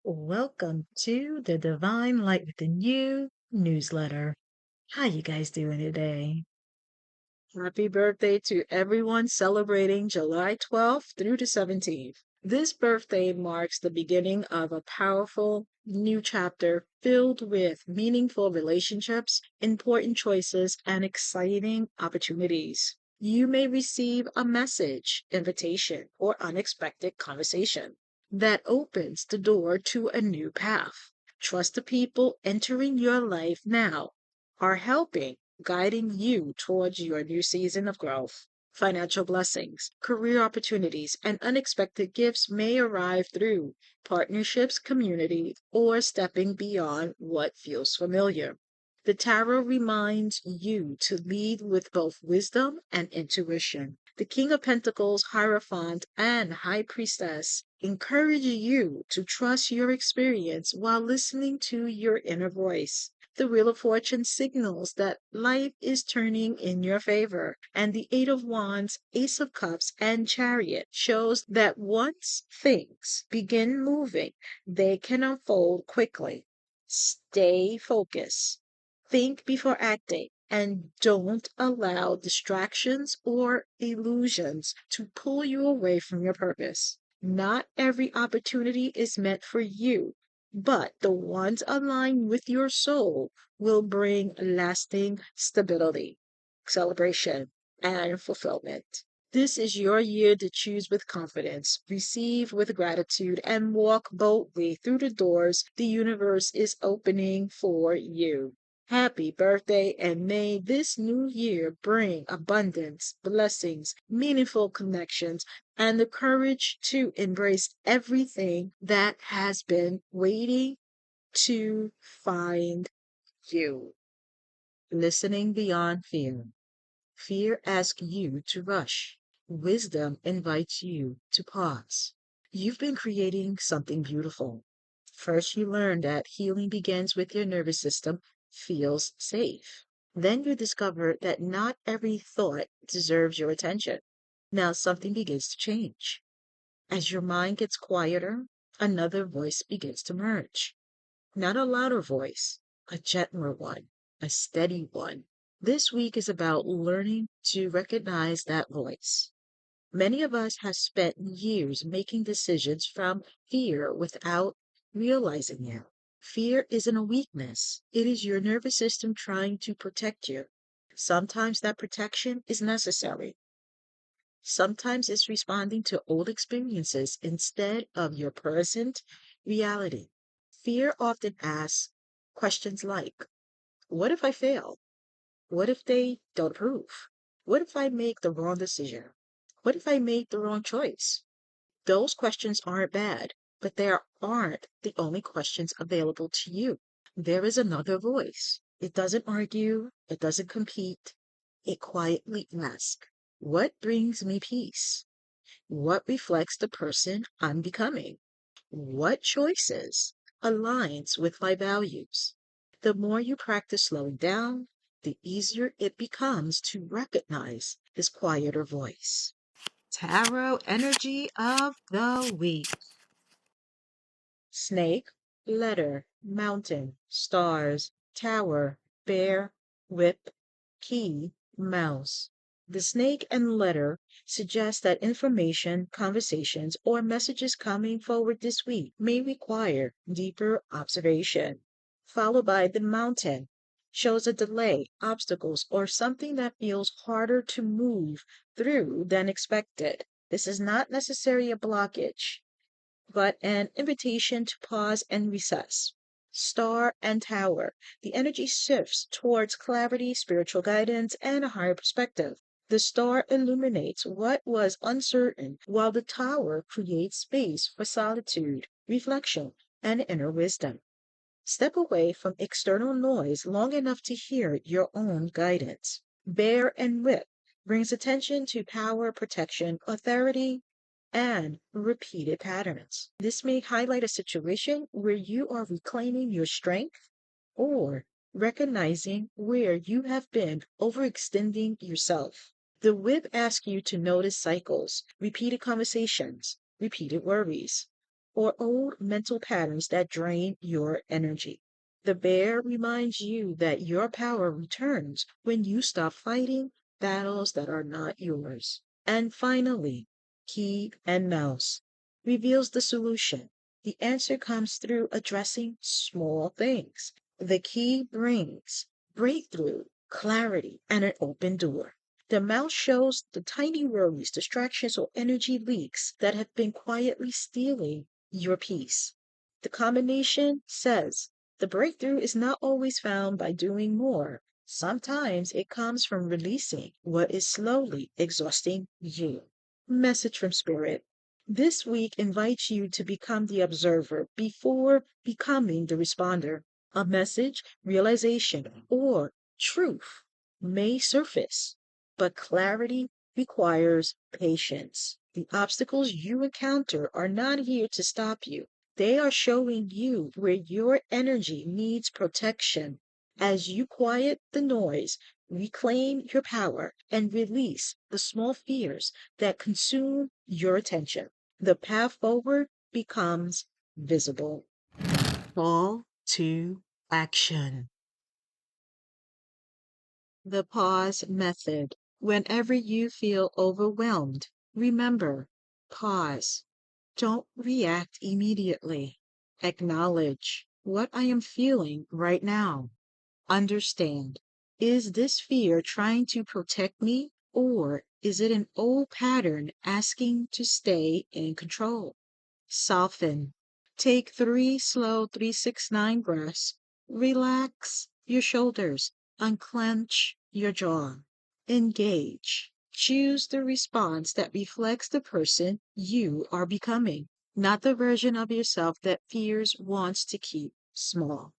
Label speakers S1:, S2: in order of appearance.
S1: Welcome to the Divine Light Within You newsletter. How you guys doing today? Happy birthday to everyone celebrating July 12th through the 17th. This birthday marks the beginning of a powerful new chapter filled with meaningful relationships, important choices, and exciting opportunities. You may receive a message, invitation, or unexpected conversation that opens the door to a new path. Trust the people entering your life now are helping, guiding you towards your new season of growth. Financial blessings, career opportunities, and unexpected gifts may arrive through partnerships, community, or stepping beyond what feels familiar. The tarot reminds you to lead with both wisdom and intuition. The King of Pentacles, Hierophant, and High Priestess encourage you to trust your experience while listening to your inner voice. The Wheel of Fortune signals that life is turning in your favor, and the Eight of Wands, Ace of Cups, and Chariot shows that once things begin moving, they can unfold quickly. Stay focused. Think before acting, and don't allow distractions or illusions to pull you away from your purpose. Not every opportunity is meant for you, but the ones aligned with your soul will bring lasting stability, celebration, and fulfillment. This is your year to choose with confidence, receive with gratitude, and walk boldly through the doors the universe is opening for you. Happy birthday, and may this new year bring abundance, blessings, meaningful connections, and the courage to embrace everything that has been waiting to find you. Listening beyond fear. Fear asks you to rush. Wisdom invites you to pause. You've been creating something beautiful. First, you learn that healing begins with your nervous system feels safe. Then you discover that not every thought deserves your attention. Now something begins to change. As your mind gets quieter, another voice begins to merge. Not a louder voice, a gentler one, a steady one. This week is about learning to recognize that voice. Many of us have spent years making decisions from fear without realizing it. Fear isn't a weakness, it is your nervous system trying to protect you. Sometimes that protection is necessary. Sometimes it's responding to old experiences instead of your present reality. Fear often asks questions like, what if I fail? What if they don't approve? What if I make the wrong decision? What if I made the wrong choice? Those questions aren't bad, but they aren't the only questions available to you. There is another voice. It doesn't argue, it doesn't compete. It quietly asks, what brings me peace? What reflects the person I'm becoming? What choices aligns with my values? The more you practice slowing down, the easier it becomes to recognize this quieter voice. Tarot energy of the week. Snake, letter, mountain, stars, tower, bear, whip, key, mouse. The snake and letter suggest that information, conversations, or messages coming forward this week may require deeper observation. Followed by the mountain shows a delay, obstacles, or something that feels harder to move through than expected. This is not necessarily a blockage, but an invitation to pause and recess. Star and Tower. The energy shifts towards clarity, spiritual guidance, and a higher perspective. The star illuminates what was uncertain, while the tower creates space for solitude, reflection, and inner wisdom. Step away from external noise long enough to hear your own guidance. Bear and Whip brings attention to power, protection, authority, and repeated patterns. This may highlight a situation where you are reclaiming your strength or recognizing where you have been overextending yourself. The whip asks you to notice cycles, repeated conversations, repeated worries. or old mental patterns that drain your energy. The bear reminds you that your power returns when you stop fighting battles that are not yours. And finally, key and mouse reveals the solution. The answer comes through addressing small things. The key brings breakthrough, clarity, and an open door. The mouse shows the tiny worries, distractions, or energy leaks that have been quietly stealing your peace. The combination says the breakthrough is not always found by doing more. Sometimes it comes from releasing what is slowly exhausting you. Message from Spirit. This week invites you to become the observer before becoming the responder. A message, realization, or truth may surface, but clarity requires patience. The obstacles you encounter are not here to stop you. They are showing you where your energy needs protection. As you quiet the noise, reclaim your power, and release the small fears that consume your attention, the path forward becomes visible. Call to action. The pause method. Whenever you feel overwhelmed, remember, pause. Don't react immediately. Acknowledge what I am feeling right now. Understand, is this fear trying to protect me, or is it an old pattern asking to stay in control? Soften. Take three slow 3-6-9 breaths. Relax your shoulders. Unclench your jaw. Engage. Choose the response that reflects the person you are becoming, not the version of yourself that fears wants to keep small.